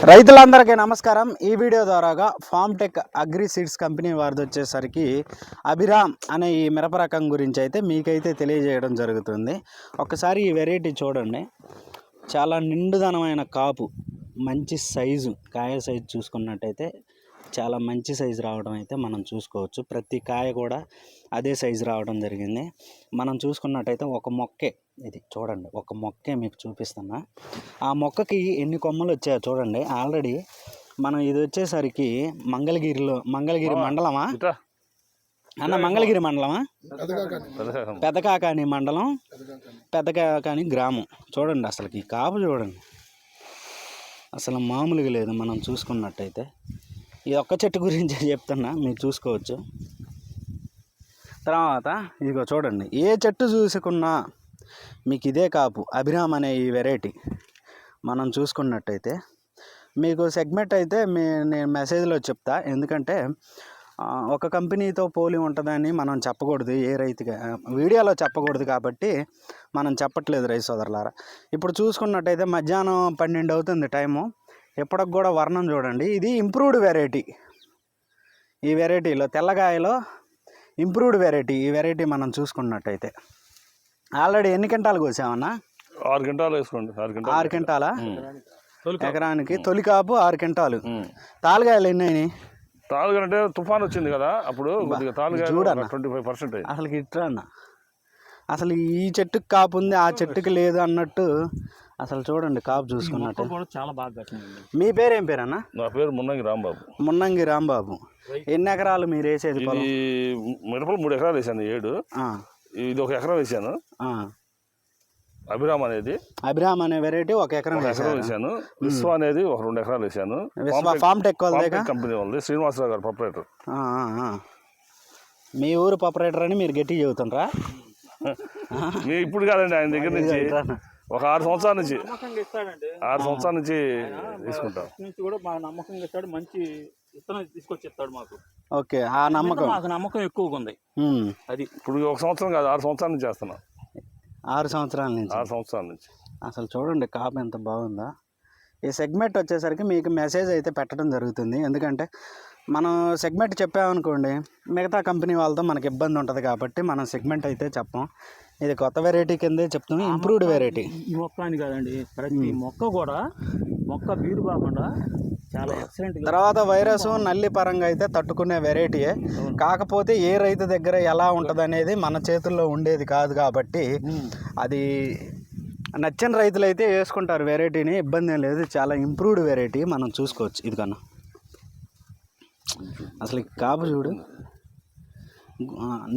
రైతులందరికీ నమస్కారం. ఈ వీడియో ద్వారాగా farm tech agri seeds company వారిది వచ్చేసరికి అభిరామ్ అనే ఈ మిరప రకం గురించి అయితే మీకైతే తెలియజేయడం జరుగుతుంది. ఒకసారి ఈ వెరైటీ చూడండి, చాలా నిండుదనమైన కాపు, మంచి సైజు, కాయ సైజు చూసుకున్నట్టయితే చాలా మంచి సైజు రావడం అయితే మనం చూసుకోవచ్చు. ప్రతి కాయ కూడా అదే సైజు రావడం జరిగింది. మనం చూసుకున్నట్టయితే ఒక మొక్కే, ఇది చూడండి, ఒక మొక్కే మీకు చూపిస్తున్నా. ఆ మొక్కకి ఎన్ని కొమ్మలు వచ్చాయో చూడండి. ఆల్రెడీ మనం ఇది వచ్చేసరికి మంగళగిరి మండలమా అన్న, మంగళగిరి మండలమా, పెదకాకాని మండలం, పెదకాకాని గ్రామం. చూడండి అసలుకి ఈ కాపు చూడండి, అసలు మామూలుగా లేదు. మనం చూసుకున్నట్టయితే ఈ ఒక్క చెట్టు గురించి చెప్తున్నా, మీరు చూసుకోవచ్చు. తర్వాత ఇదిగో చూడండి, ఏ చెట్టు చూసుకున్నా మీకు ఇదే కాపు. అభిరామ్ అనే ఈ వెరైటీ మనం చూసుకున్నట్టయితే మీకు సెగ్మెంట్ అయితే నేను మెసేజ్లో చెప్తా. ఎందుకంటే ఒక కంపెనీతో పోలి ఉంటుందని మనం చెప్పకూడదు, ఏ రైతుగా వీడియోలో చెప్పకూడదు, కాబట్టి మనం చెప్పట్లేదు రైతు సోదరులారా. ఇప్పుడు చూసుకున్నట్టయితే మధ్యాహ్నం 12 అవుతుంది టైము. ఎప్పటికి కూడా వర్ణం చూడండి. ఇది ఇంప్రూవ్డ్ వెరైటీ. ఈ వెరైటీలో తెల్లగాయలో ఇంప్రూవ్డ్ వెరైటీ. ఈ వెరైటీ మనం చూసుకున్నట్టయితే ఆల్రెడీ ఎన్ని క్వింటాలు కోసామన్నా? 6 క్వింటాలు వేసుకోండి. 6 క్వింటాలా ఎకరానికి? తొలి కాపు 6 క్వింటాలు. తాలుగాయలు ఎన్ని అయినాయి? తాలుగా అంటే తుఫాన్ వచ్చింది కదా, అప్పుడు చూడన్న 25%. అసలు ఇట్లా అన్న, అసలు ఈ చెట్టుకి కాపు ఉంది, ఆ చెట్టుకి లేదు అన్నట్టు. అసలు చూడండి కాపు చూసుకున్నట్టు చాలా బాగా. మీ పేరు ఏం పేరు అన్న? నా పేరు మున్నంగి రాంబాబు. మున్నంగి రాంబాబు. ఎన్ని ఎకరాలు మీరు వేసేది? మిరపలు 3 ఎకరాలు వేసాను. 7 ఇది 1 ఎకరం వేసాను. అభిరామ్ అనే వెరైటీ 1 ఎకరం వేసాను. విశ్వ అనేది 2 ఎకరాలు వేసాను. ఫార్మ్ టెక్ కంపెనీ వాళ్ళది, శ్రీనివాసరావు గారు ప్రొపరేటర్. మీ ఊరు ప్రొపరేటర్ అని మీరు గట్టి చెబుతుండ్రా? ఇప్పుడు కాదండి, ఆయన దగ్గర నుంచి ఒక 6 సంవత్సరాల నుంచి 6 సంవత్సరాల నుంచి తీసుకుంటాం. కూడా బాగా నమ్మకంగా ఇస్తాడు, మంచి విత్తనం తీసుకొచ్చి ఇస్తాడు మాకు. ఓకే, ఆ నమ్మకం, మాకు నమ్మకం ఎక్కువగా ఉంది. అది ఇప్పుడు 1 సంవత్సరం కాదు, 6 సంవత్సరాల నుంచి చేస్తున్నాం. 6 సంవత్సరాల నుంచి. 6 సంవత్సరాల నుంచి. అసలు చూడండి కాపు ఎంత బాగుందా. ఈ సెగ్మెంట్ వచ్చేసరికి మీకు మెసేజ్ అయితే పెట్టడం జరుగుతుంది. ఎందుకంటే మనం సెగ్మెంట్ చెప్పామనుకోండి, మిగతా కంపెనీ వాళ్ళతో మనకి ఇబ్బంది ఉంటుంది, కాబట్టి మనం సెగ్మెంట్ అయితే చెప్పం. ఇది కొత్త వెరైటీ కిందే చెప్తాం, ఇంప్రూవ్డ్ వెరైటీ. ఈ మొక్క అని కాదండి, ప్రతి మొక్క కూడా మొక్క బీరు కాకుండా చాలా ఎక్సలెంట్. తర్వాత వైరస్ నల్లి పరంగా అయితే తట్టుకునే వెరైటీయే. కాకపోతే ఏ రైతు దగ్గర ఎలా ఉంటుంది అనేది మన చేతుల్లో ఉండేది కాదు, కాబట్టి అది నచ్చిన రైతులు అయితే వేసుకుంటారు వెరైటీని, ఇబ్బంది ఏం లేదు. చాలా ఇంప్రూవ్డ్ వెరైటీ మనం చూసుకోవచ్చు. ఇది కన్నా అసలు కాపు చూడు,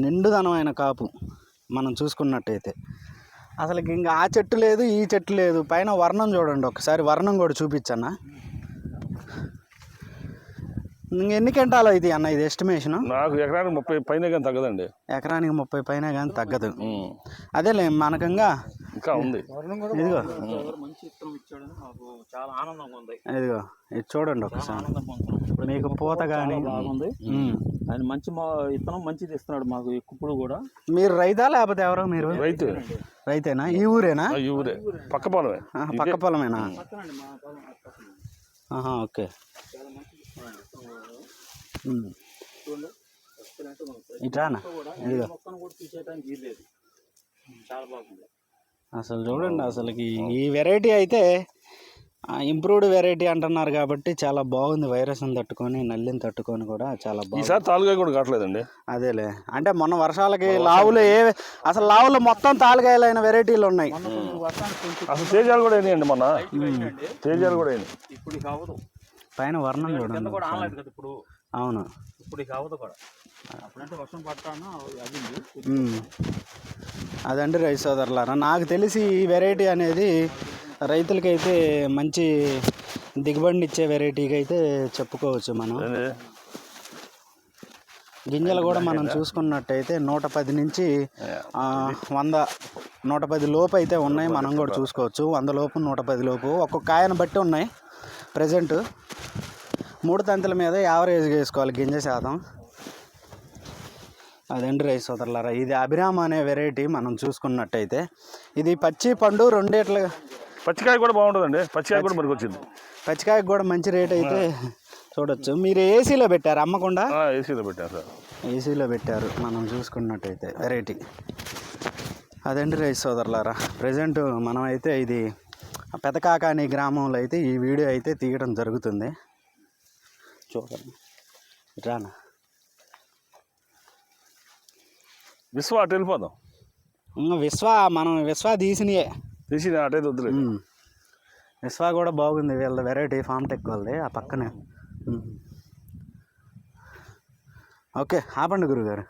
నిండుదనమైన కాపు మనం చూసుకున్నట్టయితే. అసలు ఇంకా ఆ చెట్టు లేదు, ఈ చెట్టు లేదు. పైన వర్ణం చూడండి, ఒకసారి వర్ణం కూడా చూపించన్నా. ఎన్ని క్వింటాలు అయితే అన్న ఇది ఎస్టిమేషన్? నాకు ఎకరానికి 30 పైన కానీ తగ్గదండి. ఎకరానికి 30 పైన కానీ తగ్గదు. అదేలే మనకంగా ఇంకా ఉంది. ఇదిగో మంచి విత్తనం ఇచ్చాడని మాకు చాలా ఆనందంగా ఉంది. ఇదిగో ఇది చూడండి ఒకసారి, మీకు పూత కానీ బాగుంది. ఆయన మంచి విత్తనం మంచిది ఇస్తున్నాడు మాకు ఇప్పుడు కూడా. మీరు రైతా లేకపోతే ఎవరో? మీరు రైతేనా? ఈ ఊరేనా? ఈ ఊరే, పక్క పొలమే. పక్క పొలమేనా? ఓకే. ఇట్లానా? ఇదిగో అసలు చూడండి, అసలుకి ఈ వెరైటీ అయితే ఇంప్రూవ్డ్ వెరైటీ అంటున్నారు కాబట్టి చాలా బాగుంది. వైరస్ని తట్టుకొని, నల్లిని తట్టుకొని కూడా చాలా బాగుంది. ఈసారి తాలుగాయ కూడా కావట్లేదండి. అదేలే, అంటే మొన్న వర్షాలకి లావులు అసలు లావులు మొత్తం తాలుగాయలైన వెరైటీలు ఉన్నాయి. అసలు తేజాలు కూడా అయినాయండి, మొన్న తేజాలు కూడా అయినాయి. ఇప్పుడు కావదు, పైన వర్ణం చూడండి. ఇప్పుడు అవును, ఇప్పుడు కావదు కూడా. అప్పుడంటే వర్షం పడతాను అదండి రైతు సోదరులారా. నాకు తెలిసి ఈ వెరైటీ అనేది రైతులకైతే మంచి దిగుబడిని ఇచ్చే వెరైటీకి అయితే చెప్పుకోవచ్చు మనం. గింజలు కూడా మనం చూసుకున్నట్టయితే 110 నుంచి 100, 110 లోపు అయితే ఉన్నాయి. మనం కూడా చూసుకోవచ్చు, 100 లోపు, 110 లోపు ఒక్కొక్క కాయను బట్టి ఉన్నాయి. ప్రజెంట్ 3 తంతుల మీద యావరేజ్గా వేసుకోవాలి గింజ శాతం. అదండి రైతు సోదరులారా, ఇది అభిరామ్ అనే వెరైటీ. మనం చూసుకున్నట్టయితే ఇది పచ్చి పండు రెండేట్లుగా పచ్చికాయ కూడా బాగుంటుందండి. పచ్చికాయ కూడా మనకు వచ్చింది. పచ్చికాయకు కూడా మంచి రేట్ అయితే చూడొచ్చు. మీరు ఏసీలో పెట్టారు అమ్మకుండా? ఏసీలో పెట్టాను సార్. ఏసీలో పెట్టారు మనం చూసుకున్నట్టయితే వెరైటీ. అదండి రైతు సోదరులారా, ప్రజెంట్ మనం అయితే ఇది పెదకాకాని గ్రామంలో అయితే ఈ వీడియో అయితే తీయడం జరుగుతుంది. చూడండి రానా విశ్వ అటు వెళ్ళిపోదాం. మనం విశ్వ తీసినయే తీసి అటైతే వద్దులేదు. విశ్వ కూడా బాగుంది వీళ్ళ వెరైటీ ఫామ్ టెక్ వాళ్ళది ఆ పక్కనే. ఓకే ఆపండి గురుగారు.